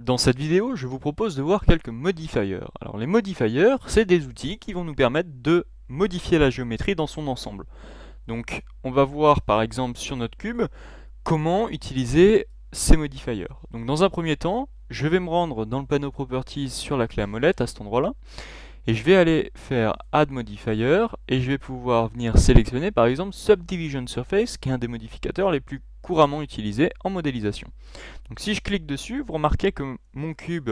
Dans cette vidéo, je vous propose de voir quelques modifiers. Alors les modifiers, c'est des outils qui vont nous permettre de modifier la géométrie dans son ensemble. Donc on va voir par exemple sur notre cube comment utiliser ces modifiers. Donc dans un premier temps, je vais me rendre dans le panneau Properties sur la clé à molette à cet endroit-là, et je vais aller faire Add Modifier, et je vais pouvoir venir sélectionner par exemple Subdivision Surface, qui est un des modificateurs les plus couramment utilisés en modélisation. Donc si je clique dessus, vous remarquez que mon cube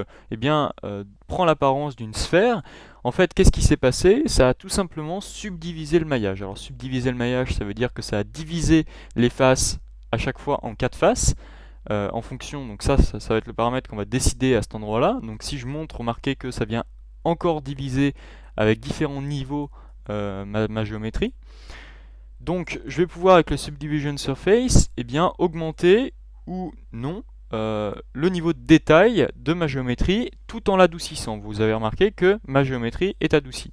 prend l'apparence d'une sphère. En fait, qu'est-ce qui s'est passé? Ça a tout simplement subdivisé le maillage. Alors subdiviser le maillage, ça veut dire que ça a divisé les faces à chaque fois en 4 faces. En fonction, donc ça va être le paramètre qu'on va décider à cet endroit-là. Donc si je montre, remarquez que ça vient encore diviser avec différents niveaux ma géométrie. Donc je vais pouvoir avec le Subdivision Surface augmenter ou non le niveau de détail de ma géométrie tout en l'adoucissant. Vous avez remarqué que ma géométrie est adoucie.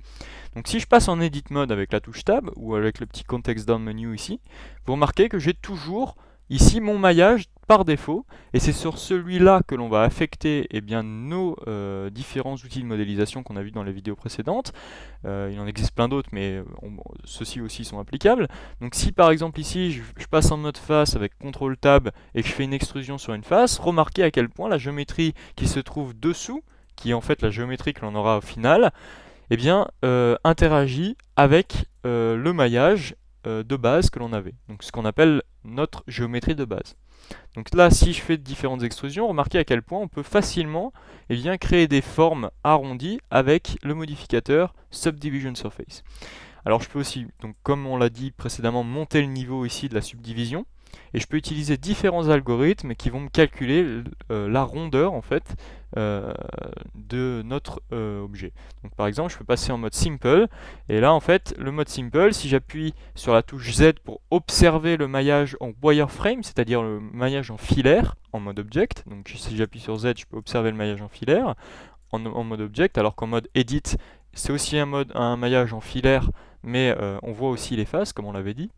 Donc si je passe en Edit Mode avec la touche Tab ou avec le petit Context Down Menu ici, vous remarquez que j'ai toujours ici mon maillage par défaut, et c'est sur celui-là que l'on va affecter nos différents outils de modélisation qu'on a vus dans les vidéos précédentes. Il en existe plein d'autres, mais ceux-ci aussi sont applicables. Donc si par exemple ici je passe en mode face avec CTRL Tab et que je fais une extrusion sur une face, remarquez à quel point la géométrie qui se trouve dessous, qui est en fait la géométrie que l'on aura au final, interagit avec le maillage de base que l'on avait. Donc ce qu'on appelle notre géométrie de base. Donc là, si je fais différentes extrusions, remarquez à quel point on peut facilement créer des formes arrondies avec le modificateur Subdivision Surface. Alors je peux aussi, donc comme on l'a dit précédemment, monter le niveau ici de la subdivision, et je peux utiliser différents algorithmes qui vont me calculer la rondeur en fait de notre objet. Donc par exemple, je peux passer en mode Simple, et là en fait, le mode Simple, si j'appuie sur la touche Z pour observer le maillage en wireframe, c'est-à-dire le maillage en filaire, en mode Object, donc si j'appuie sur Z, je peux observer le maillage en filaire, en mode Object, alors qu'en mode Edit, c'est aussi un maillage en filaire, mais on voit aussi les faces, comme on l'avait dit.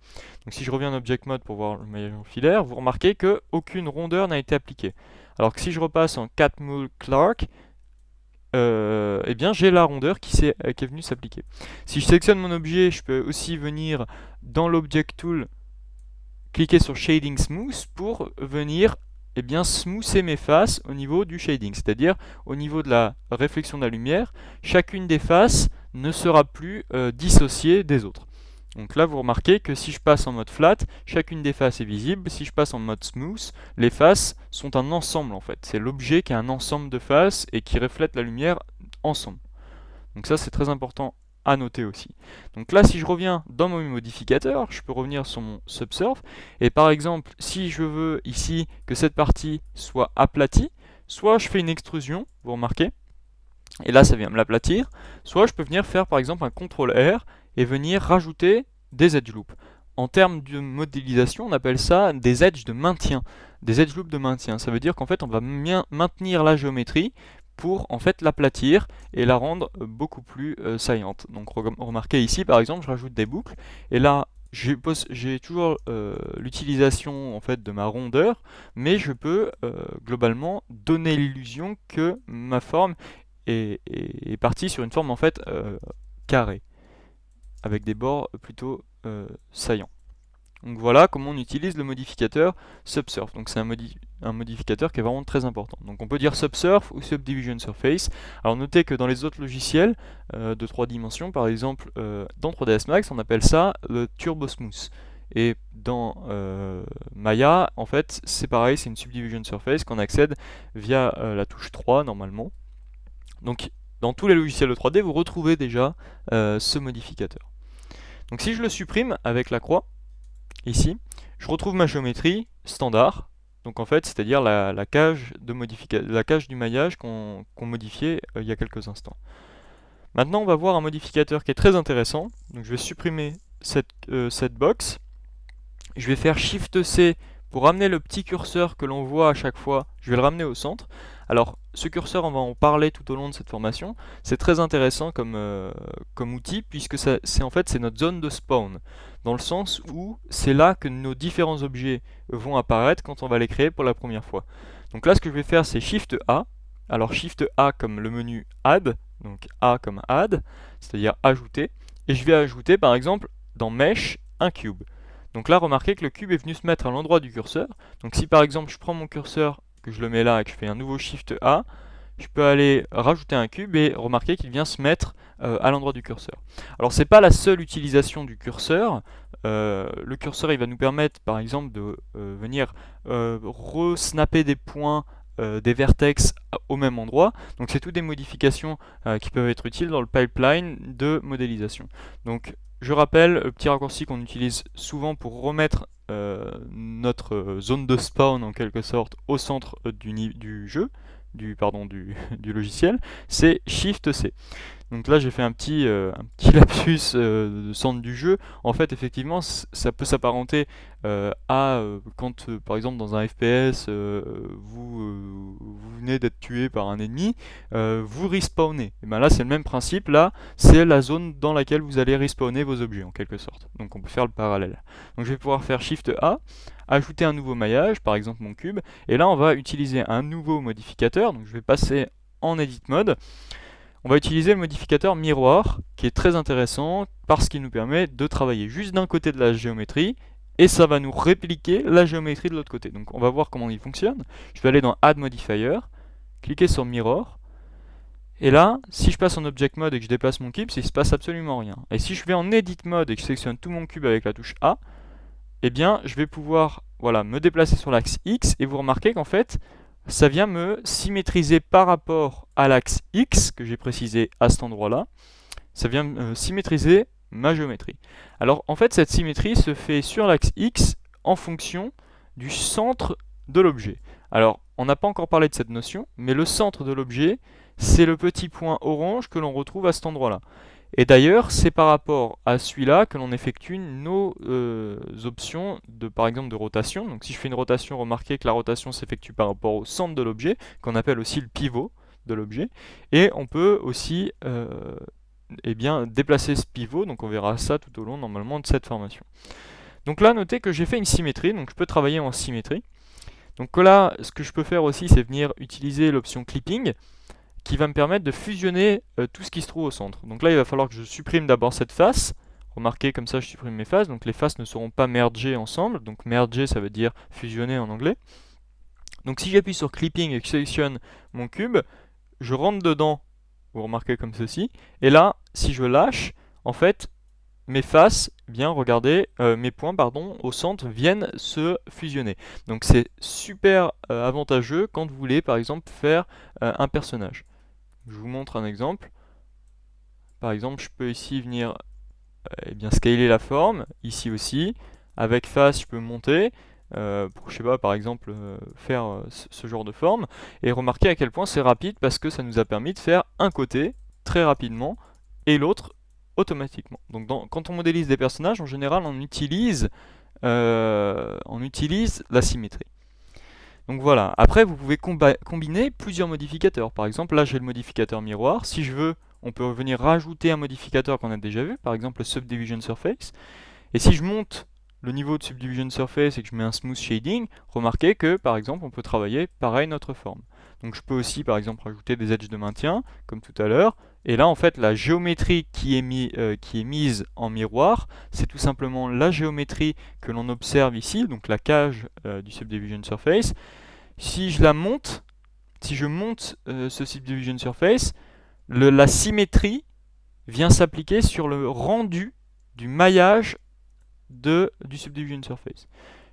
Donc si je reviens en Object Mode pour voir le maillage en filaire, vous remarquez qu'aucune rondeur n'a été appliquée. Alors que si je repasse en Catmull Clark, j'ai la rondeur qui est venue s'appliquer. Si je sélectionne mon objet, je peux aussi venir dans l'Object Tool, cliquer sur Shading Smooth pour venir smoother mes faces au niveau du shading, c'est-à-dire au niveau de la réflexion de la lumière, chacune des faces ne sera plus dissociée des autres. Donc là, vous remarquez que si je passe en mode flat, chacune des faces est visible. Si je passe en mode smooth, les faces sont un ensemble en fait. C'est l'objet qui a un ensemble de faces et qui reflète la lumière ensemble. Donc ça, c'est très important à noter aussi. Donc là, si je reviens dans mon modificateur, je peux revenir sur mon subsurf, et par exemple, si je veux ici que cette partie soit aplatie, soit je fais une extrusion, vous remarquez, et là ça vient me l'aplatir, soit je peux venir faire par exemple un CTRL R et venir rajouter des edge loops. En termes de modélisation, on appelle ça des edges de maintien, des edge loops de maintien. Ça veut dire qu'en fait on va maintenir la géométrie pour en fait l'aplatir et la rendre beaucoup plus saillante. Donc remarquez ici par exemple, je rajoute des boucles, et là j'ai toujours l'utilisation en fait de ma rondeur, mais je peux globalement donner l'illusion que ma forme est partie sur une forme en fait carrée, avec des bords plutôt saillants. Donc voilà comment on utilise le modificateur Subsurf. Donc c'est un modificateur qui est vraiment très important. Donc on peut dire Subsurf ou Subdivision Surface. Alors notez que dans les autres logiciels de 3 dimensions, par exemple dans 3ds Max, on appelle ça le Turbo Smooth. Et dans Maya, en fait, c'est pareil, c'est une Subdivision Surface qu'on accède via la touche 3 normalement. Donc dans tous les logiciels de 3D, vous retrouvez déjà ce modificateur. Donc si je le supprime avec la croix, ici, je retrouve ma géométrie standard, donc en fait, c'est-à-dire la cage du maillage qu'on modifiait il y a quelques instants. Maintenant, on va voir un modificateur qui est très intéressant. Donc je vais supprimer cette box. Je vais faire Shift C pour ramener le petit curseur que l'on voit à chaque fois. Je vais le ramener au centre. Alors, ce curseur, on va en parler tout au long de cette formation. C'est très intéressant comme outil, puisque c'est notre zone de spawn, dans le sens où c'est là que nos différents objets vont apparaître quand on va les créer pour la première fois. Donc là, ce que je vais faire, c'est Shift A Alors Shift A comme le menu Add, donc A comme Add, c'est-à-dire ajouter, et je vais ajouter par exemple dans Mesh un cube. Donc là, remarquez que le cube est venu se mettre à l'endroit du curseur. Donc si par exemple je prends mon curseur, que je le mets là et que je fais un nouveau Shift A, je peux aller rajouter un cube et remarquer qu'il vient se mettre à l'endroit du curseur. Alors c'est pas la seule utilisation du curseur. Le curseur il va nous permettre par exemple de venir re-snapper des points, des vertex au même endroit. Donc c'est toutes des modifications qui peuvent être utiles dans le pipeline de modélisation. Donc je rappelle le petit raccourci qu'on utilise souvent pour remettre notre zone de spawn en quelque sorte au centre du jeu, du logiciel, c'est Shift C. Donc là j'ai fait un petit lapsus de centre du jeu. En fait effectivement ça peut s'apparenter à quand par exemple dans un FPS vous venez d'être tué par un ennemi, vous respawnez. Et ben là c'est le même principe, là c'est la zone dans laquelle vous allez respawner vos objets en quelque sorte. Donc on peut faire le parallèle. Donc je vais pouvoir faire Shift A, ajouter un nouveau maillage, par exemple mon cube, et là on va utiliser un nouveau modificateur. Donc je vais passer en Edit Mode. On va utiliser le modificateur miroir, qui est très intéressant parce qu'il nous permet de travailler juste d'un côté de la géométrie et ça va nous répliquer la géométrie de l'autre côté. Donc on va voir comment il fonctionne. Je vais aller dans Add Modifier, cliquer sur Mirror, et là, si je passe en Object Mode et que je déplace mon cube, il ne se passe absolument rien. Et si je vais en Edit Mode et que je sélectionne tout mon cube avec la touche A, eh bien je vais pouvoir me déplacer sur l'axe X et vous remarquez qu'en fait, ça vient me symétriser par rapport à l'axe X, que j'ai précisé à cet endroit-là, ça vient me symétriser ma géométrie. Alors en fait cette symétrie se fait sur l'axe X en fonction du centre de l'objet. Alors on n'a pas encore parlé de cette notion, mais le centre de l'objet, c'est le petit point orange que l'on retrouve à cet endroit-là. Et d'ailleurs, c'est par rapport à celui-là que l'on effectue nos options par exemple de rotation. Donc si je fais une rotation, remarquez que la rotation s'effectue par rapport au centre de l'objet, qu'on appelle aussi le pivot de l'objet. Et on peut aussi déplacer ce pivot, donc on verra ça tout au long normalement de cette formation. Donc là, notez que j'ai fait une symétrie, donc je peux travailler en symétrie. Donc là, ce que je peux faire aussi, c'est venir utiliser l'option clipping, qui va me permettre de fusionner tout ce qui se trouve au centre. Donc là, il va falloir que je supprime d'abord cette face. Remarquez, comme ça, je supprime mes faces. Donc les faces ne seront pas mergées ensemble. Donc merger, ça veut dire fusionner en anglais. Donc si j'appuie sur clipping et que je sélectionne mon cube, je rentre dedans, vous remarquez comme ceci. Et là, si je lâche, en fait, mes faces, regardez, mes points au centre viennent se fusionner. Donc c'est super avantageux quand vous voulez par exemple faire un personnage. Je vous montre un exemple. Par exemple, je peux ici venir scaler la forme, ici aussi. Avec face, je peux monter pour, je sais pas, par exemple, faire ce genre de forme. Et remarquez à quel point c'est rapide parce que ça nous a permis de faire un côté très rapidement et l'autre automatiquement. Donc quand on modélise des personnages, en général, on utilise la symétrie. Donc voilà, après vous pouvez combiner plusieurs modificateurs. Par exemple, là j'ai le modificateur miroir. Si je veux, on peut venir rajouter un modificateur qu'on a déjà vu, par exemple le Subdivision Surface. Et si je monte le niveau de Subdivision Surface et que je mets un Smooth Shading, remarquez que par exemple on peut travailler pareil notre forme. Donc je peux aussi par exemple rajouter des edges de maintien, comme tout à l'heure. Et là en fait la géométrie qui est mise en miroir, c'est tout simplement la géométrie que l'on observe ici, donc la cage du Subdivision Surface. Si je monte ce Subdivision Surface, la symétrie vient s'appliquer sur le rendu du maillage du Subdivision Surface.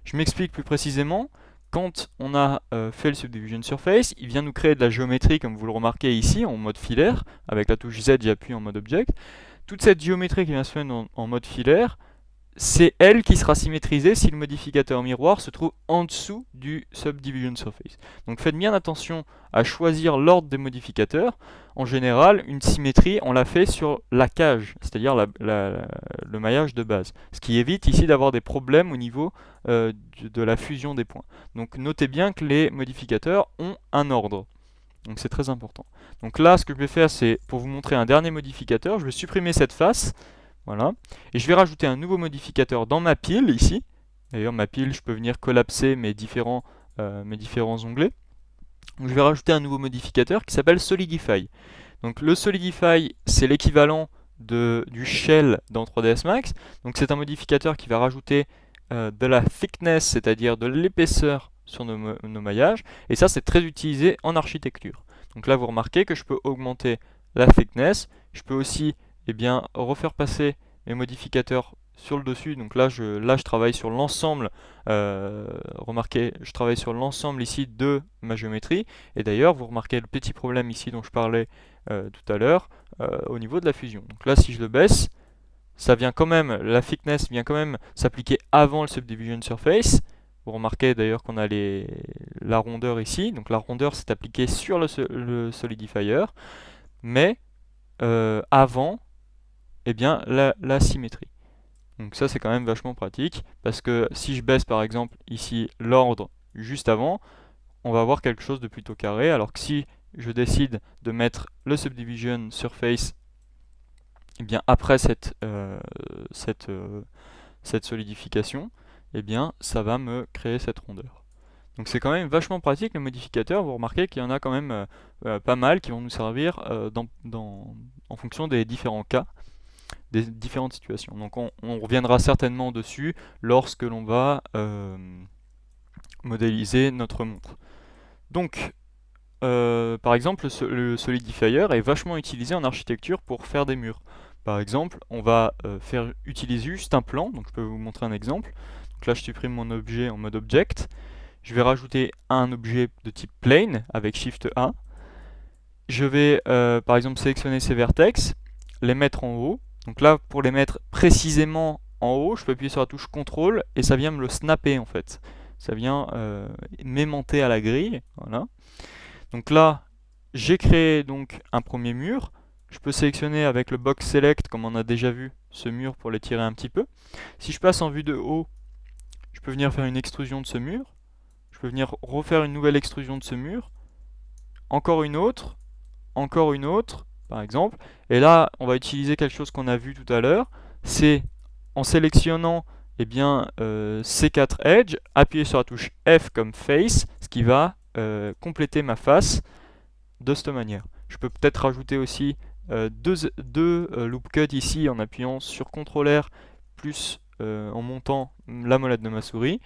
Je m'explique plus précisément. Quand on a fait le Subdivision Surface, il vient nous créer de la géométrie, comme vous le remarquez ici, en mode filaire. Avec la touche Z, j'appuie en mode Object. Toute cette géométrie qui vient se faire en mode filaire, c'est elle qui sera symétrisée si le modificateur miroir se trouve en dessous du Subdivision Surface. Donc faites bien attention à choisir l'ordre des modificateurs. En général, une symétrie, on la fait sur la cage, c'est-à-dire le maillage de base. Ce qui évite ici d'avoir des problèmes au niveau de la fusion des points. Donc notez bien que les modificateurs ont un ordre. Donc c'est très important. Donc là, ce que je vais faire, c'est pour vous montrer un dernier modificateur, je vais supprimer cette face. Voilà. Et je vais rajouter un nouveau modificateur dans ma pile ici. D'ailleurs, ma pile, je peux venir collapser mes différents onglets. Donc, je vais rajouter un nouveau modificateur qui s'appelle Solidify. Donc le Solidify, c'est l'équivalent du shell dans 3ds Max. Donc c'est un modificateur qui va rajouter de la thickness, c'est-à-dire de l'épaisseur sur nos maillages. Et ça, c'est très utilisé en architecture. Donc là, vous remarquez que je peux augmenter la thickness. Je peux aussi refaire passer mes modificateurs sur le dessus. Donc là, je travaille sur l'ensemble. Remarquez, je travaille sur l'ensemble ici de ma géométrie. Et d'ailleurs, vous remarquez le petit problème ici dont je parlais tout à l'heure au niveau de la fusion. Donc là, si je le baisse, ça vient quand même, la thickness vient quand même s'appliquer avant le subdivision surface. Vous remarquez d'ailleurs qu'on a la rondeur ici. Donc la rondeur s'est appliquée sur le solidifier, mais avant, la symétrie. Donc ça, c'est quand même vachement pratique, parce que si je baisse par exemple ici l'ordre juste avant, on va avoir quelque chose de plutôt carré, alors que si je décide de mettre le subdivision surface après cette solidification, ça va me créer cette rondeur. Donc c'est quand même vachement pratique le modificateur. Vous remarquez qu'il y en a quand même pas mal qui vont nous servir en fonction des différents cas, des différentes situations. Donc on reviendra certainement dessus lorsque l'on va modéliser notre montre. Donc par exemple, le solidifier est vachement utilisé en architecture pour faire des murs. Par exemple, on va utiliser juste un plan, donc je peux vous montrer un exemple. Donc là, je supprime mon objet en mode object. Je vais rajouter un objet de type plane avec Shift A. Je vais par exemple sélectionner ces vertex, les mettre en haut. Donc là, pour les mettre précisément en haut, je peux appuyer sur la touche CTRL et ça vient me le snapper en fait. Ça vient m'aimanter à la grille. Voilà. Donc là, j'ai créé donc un premier mur. Je peux sélectionner avec le box select, comme on a déjà vu, ce mur pour l'étirer un petit peu. Si je passe en vue de haut, je peux venir faire une extrusion de ce mur. Je peux venir refaire une nouvelle extrusion de ce mur. Encore une autre, par exemple. Et là, on va utiliser quelque chose qu'on a vu tout à l'heure. C'est en sélectionnant ces 4 edges, appuyer sur la touche F comme face, ce qui va compléter ma face de cette manière. Je peux peut-être rajouter aussi deux loop cuts ici en appuyant sur CTRL R plus en montant la molette de ma souris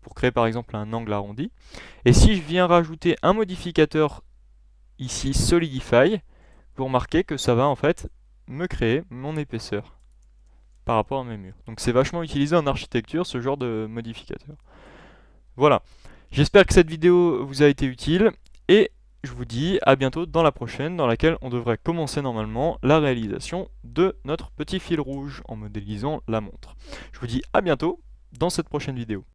pour créer par exemple un angle arrondi. Et si je viens rajouter un modificateur ici Solidify, vous remarquez que ça va en fait me créer mon épaisseur par rapport à mes murs. Donc c'est vachement utilisé en architecture ce genre de modificateur. Voilà. J'espère que cette vidéo vous a été utile et je vous dis à bientôt dans la prochaine dans laquelle on devrait commencer normalement la réalisation de notre petit fil rouge en modélisant la montre. Je vous dis à bientôt dans cette prochaine vidéo.